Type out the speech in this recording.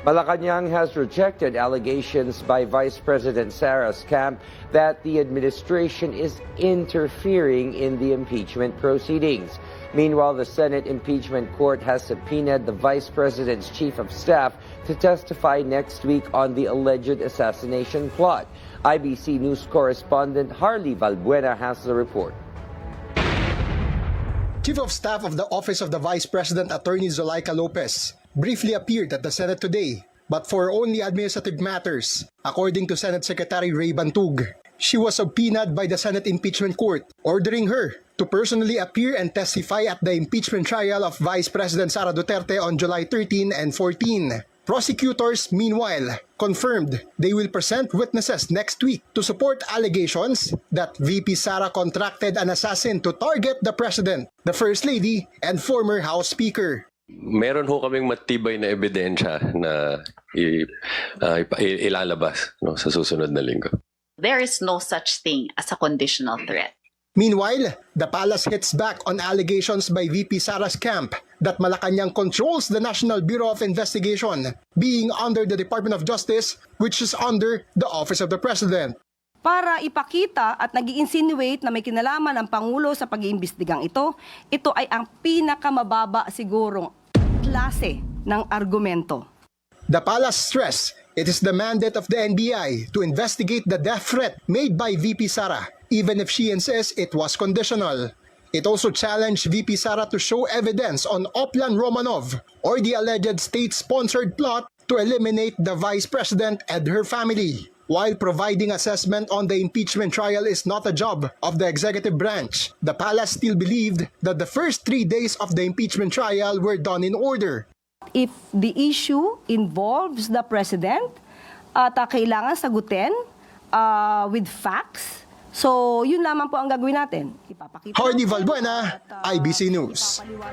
Malacanang has rejected allegations by Vice President Sara's camp that the administration is interfering in the impeachment proceedings. Meanwhile, the Senate Impeachment Court has subpoenaed the Vice President's Chief of Staff to testify next week on the alleged assassination plot. IBC News correspondent Harley Valbuena has the report. Chief of Staff of the Office of the Vice President Attorney Zulaika Lopez briefly appeared at the Senate today, but for only administrative matters, according to Senate Secretary Ray Bantug. She was subpoenaed by the Senate Impeachment Court, ordering her to personally appear and testify at the impeachment trial of Vice President Sara Duterte on July 13 and 14. Prosecutors, meanwhile, confirmed they will present witnesses next week to support allegations that VP Sara contracted an assassin to target the President, the First Lady, and former House Speaker. Meron ho kaming matibay na ebidensya na ilalabas sa susunod na linggo. There is no such thing as a conditional threat. Meanwhile, the palace hits back on allegations by VP Sara's camp that Malacanang controls the National Bureau of Investigation, being under the Department of Justice, which is under the Office of the President. Para ipakita at nag-i-insinuate na may kinalaman ang Pangulo sa pag-iimbestigang ito, ito ay ang pinakamababa sigurong klase ng argumento. The palace stressed it is the mandate of the NBI to investigate the death threat made by VP Sara, even if she insists it was conditional. It also challenged VP Sara to show evidence on Oplan Romanov or the alleged state-sponsored plot to eliminate the Vice President and her family. While providing assessment on the impeachment trial is not a job of the executive branch, the palace still believed that the first 3 days of the impeachment trial were done in order. If the issue involves the President at kailangan sagutin with facts, so yun lamang po ang gagawin natin. Ipapakita Hardy natin Valbuena, at, IBC News.